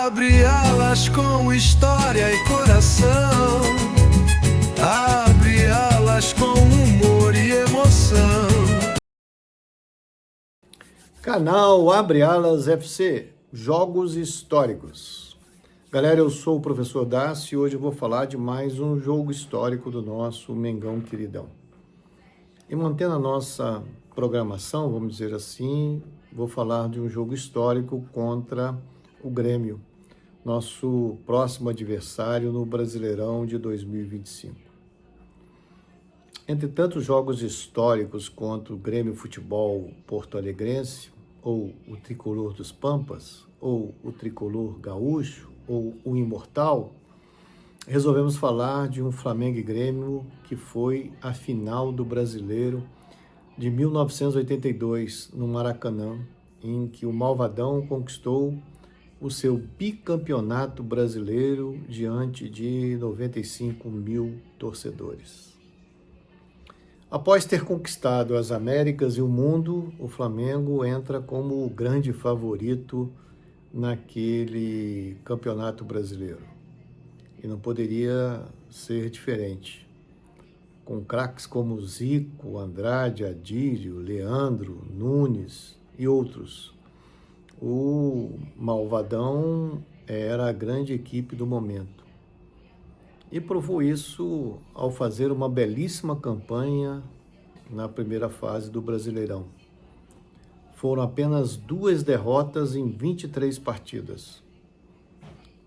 Abre alas com história e coração. Abre alas com humor e emoção. Canal Abre Alas FC, Jogos Históricos. Galera, eu sou o professor Dácio e hoje eu vou falar de mais um jogo histórico do nosso Mengão queridão. E mantendo a nossa programação, vamos dizer assim, vou falar de um jogo histórico contra o Grêmio, nosso próximo adversário no Brasileirão de 2025. Entre tantos jogos históricos contra o Grêmio Futebol Porto Alegrense, ou o Tricolor dos Pampas, ou o Tricolor Gaúcho, ou o Imortal, resolvemos falar de um Flamengo e Grêmio que foi a final do Brasileiro de 1982, no Maracanã, em que o Malvadão conquistou o seu bicampeonato brasileiro diante de 95 mil torcedores. Após ter conquistado as Américas e o mundo, o Flamengo entra como o grande favorito naquele campeonato brasileiro. E não poderia ser diferente. Com craques como Zico, Andrade, Adílio, Leandro, Nunes e outros, o Malvadão era a grande equipe do momento. E provou isso ao fazer uma belíssima campanha na primeira fase do Brasileirão. Foram apenas 2 derrotas em 23 partidas,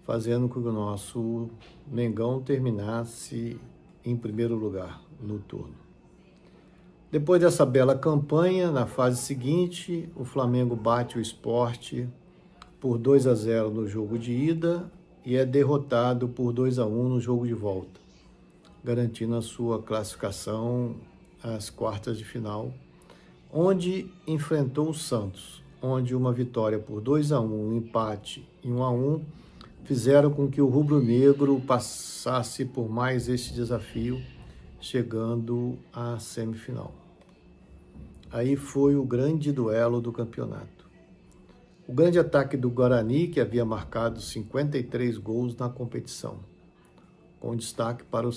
fazendo com que o nosso Mengão terminasse em primeiro lugar no turno. Depois dessa bela campanha, na fase seguinte, o Flamengo bate o Sport por 2-0 no jogo de ida e é derrotado por 2-1 no jogo de volta, garantindo a sua classificação às quartas de final, onde enfrentou o Santos, onde uma vitória por 2-1, um empate e 1-1 fizeram com que o rubro-negro passasse por mais este desafio, chegando à semifinal. Aí foi o grande duelo do campeonato. O grande ataque do Guarani, que havia marcado 53 gols na competição, com destaque para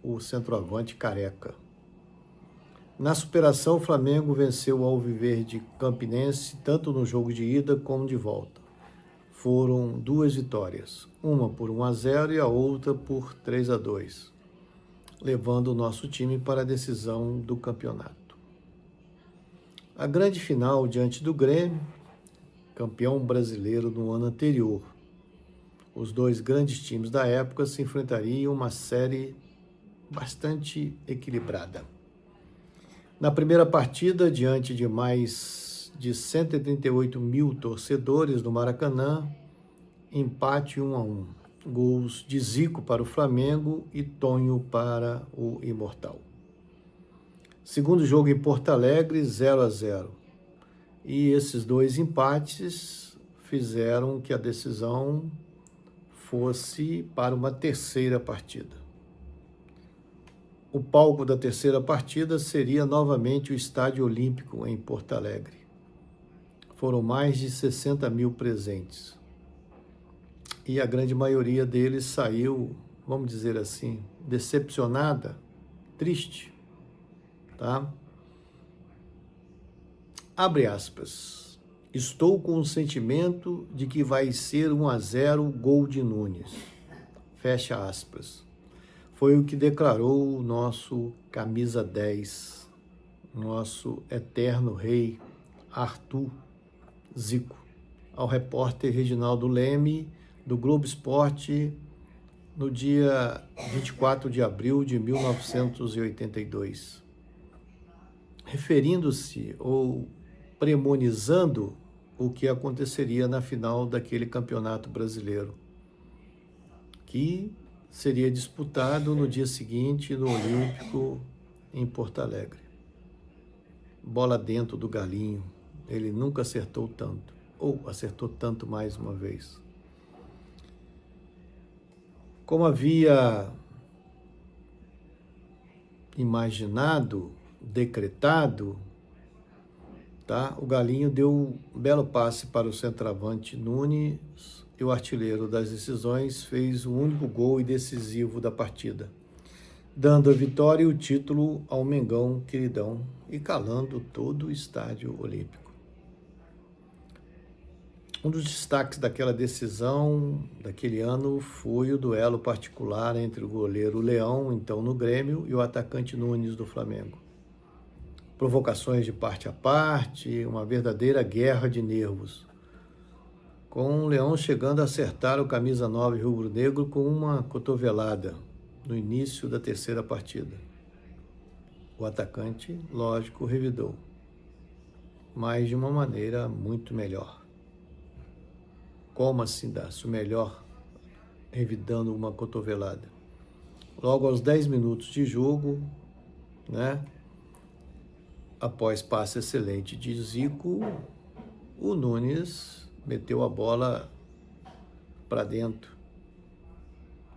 o centroavante Careca. Na superação, o Flamengo venceu o Alviverde Campinense, tanto no jogo de ida como de volta. Foram 2 vitórias, uma por 1-0 e a outra por 3-2. Levando o nosso time para a decisão do campeonato. A grande final diante do Grêmio, campeão brasileiro no ano anterior. Os 2 grandes times da época se enfrentariam uma série bastante equilibrada. Na primeira partida, diante de mais de 138 mil torcedores do Maracanã, empate 1-1. Gols de Zico para o Flamengo e Tonho para o Imortal. Segundo jogo em Porto Alegre, 0-0. E esses 2 empates fizeram que a decisão fosse para uma terceira partida. O palco da terceira partida seria novamente o Estádio Olímpico em Porto Alegre. Foram mais de 60 mil presentes. E a grande maioria deles saiu, vamos dizer assim, decepcionada, triste, tá? Abre aspas. Estou com o sentimento de que vai ser 1-0 gol de Nunes. Fecha aspas. Foi o que declarou o nosso camisa 10, nosso eterno rei Arthur Zico, ao repórter Reginaldo Leme, do Globo Esporte, no dia 24 de abril de 1982, referindo-se ou premonizando o que aconteceria na final daquele campeonato brasileiro, que seria disputado no dia seguinte no Olímpico em Porto Alegre. Bola dentro do galinho, ele nunca acertou tanto, ou acertou tanto mais uma vez. Como havia imaginado, decretado, tá? O Galinho deu um belo passe para o centroavante Nunes e o artilheiro das decisões fez o único gol e decisivo da partida, dando a vitória e o título ao Mengão queridão e calando todo o estádio olímpico. Um dos destaques daquela decisão, daquele ano, foi o duelo particular entre o goleiro Leão, então no Grêmio, e o atacante Nunes do Flamengo. Provocações de parte a parte, uma verdadeira guerra de nervos, com o Leão chegando a acertar o camisa 9 rubro-negro com uma cotovelada no início da terceira partida. O atacante, lógico, revidou, mas de uma maneira muito melhor. Como assim dá-se o melhor revidando uma cotovelada? Logo aos 10 minutos de jogo, né? Após passe excelente de Zico, o Nunes meteu a bola para dentro,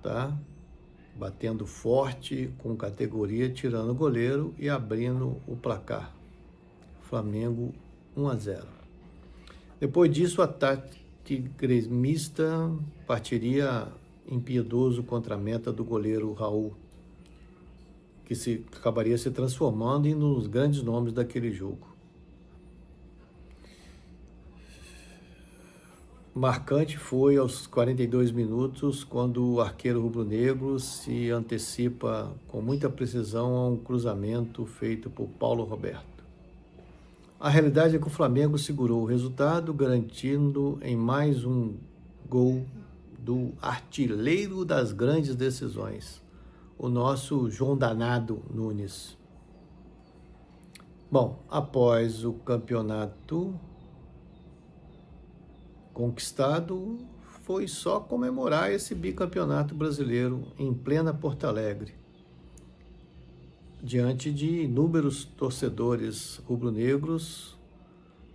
tá? Batendo forte, com categoria, tirando o goleiro e abrindo o placar. Flamengo 1-0. Depois disso, o ataque gremista partiria impiedoso contra a meta do goleiro Raul, que acabaria se transformando em um dos grandes nomes daquele jogo. Marcante foi aos 42 minutos, quando o arqueiro rubro-negro se antecipa com muita precisão a um cruzamento feito por Paulo Roberto. A realidade é que o Flamengo segurou o resultado, garantindo em mais um gol do artilheiro das grandes decisões, o nosso João Danado Nunes. Bom, após o campeonato conquistado, foi só comemorar esse bicampeonato brasileiro em plena Porto Alegre, diante de inúmeros torcedores rubro-negros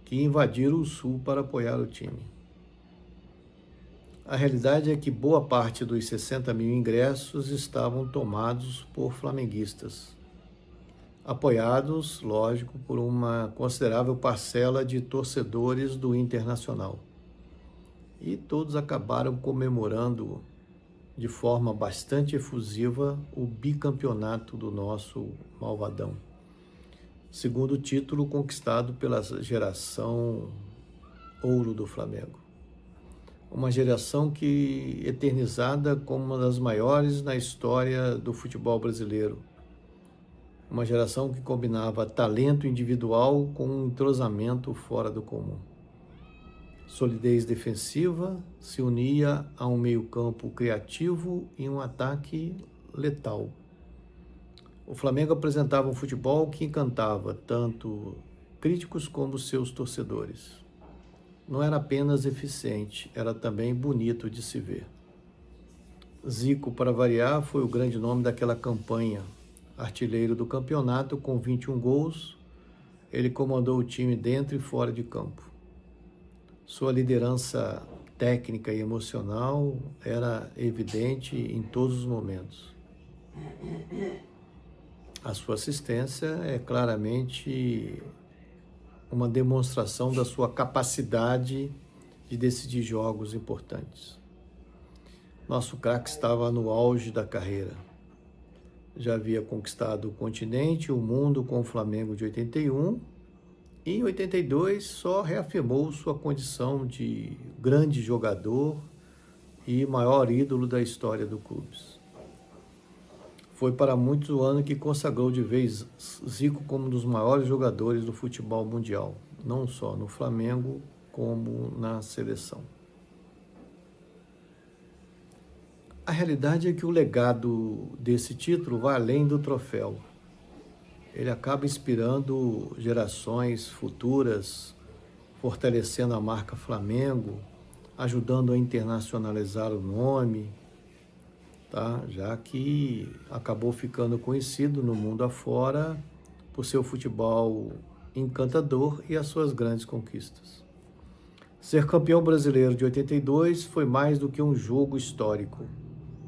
que invadiram o Sul para apoiar o time. A realidade é que boa parte dos 60 mil ingressos estavam tomados por flamenguistas, apoiados, lógico, por uma considerável parcela de torcedores do Internacional. E todos acabaram comemorando de forma bastante efusiva o bicampeonato do nosso malvadão, segundo título conquistado pela geração ouro do Flamengo. Uma geração que eternizada como uma das maiores na história do futebol brasileiro. Uma geração que combinava talento individual com um entrosamento fora do comum. Solidez defensiva se unia a um meio-campo criativo e um ataque letal. O Flamengo apresentava um futebol que encantava tanto críticos como seus torcedores. Não era apenas eficiente, era também bonito de se ver. Zico, para variar, foi o grande nome daquela campanha. Artilheiro do campeonato com 21 gols, ele comandou o time dentro e fora de campo. Sua liderança técnica e emocional era evidente em todos os momentos. A sua assistência é claramente uma demonstração da sua capacidade de decidir jogos importantes. Nosso craque estava no auge da carreira. Já havia conquistado o continente, o mundo com o Flamengo de 81, e em 82 só reafirmou sua condição de grande jogador e maior ídolo da história do clube. Foi para muitos o ano que consagrou de vez Zico como um dos maiores jogadores do futebol mundial, não só no Flamengo, como na seleção. A realidade é que o legado desse título vai além do troféu. Ele acaba inspirando gerações futuras, fortalecendo a marca Flamengo, ajudando a internacionalizar o nome, tá? Já que acabou ficando conhecido no mundo afora por seu futebol encantador e as suas grandes conquistas. Ser campeão brasileiro de 82 foi mais do que um jogo histórico,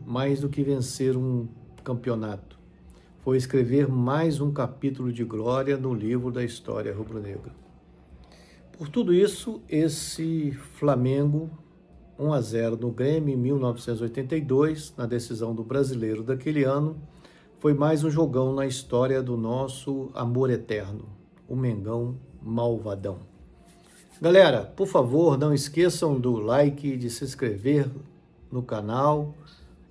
mais do que vencer um campeonato. Foi escrever mais um capítulo de glória no livro da história rubro-negra. Por tudo isso, esse Flamengo 1-0 no Grêmio em 1982, na decisão do Brasileiro daquele ano, foi mais um jogão na história do nosso amor eterno, o Mengão malvadão. Galera, por favor, não esqueçam do like, de se inscrever no canal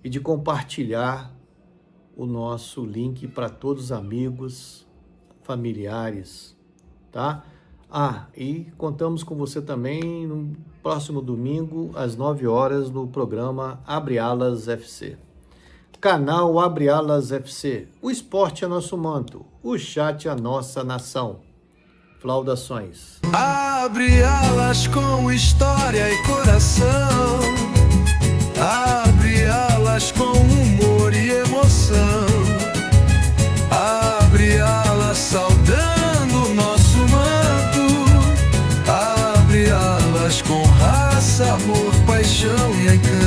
e de compartilhar o nosso link para todos os amigos, familiares, tá? E contamos com você também no próximo domingo, às 9 horas, no programa Abre Alas FC. Canal Abre Alas FC. O esporte é nosso manto, o chat é a nossa nação. Flaudações. Abre alas com história e coração. Abre alas com humor e emoção. Abre alas saudando nosso manto. Abre alas com raça, amor, paixão e encanto.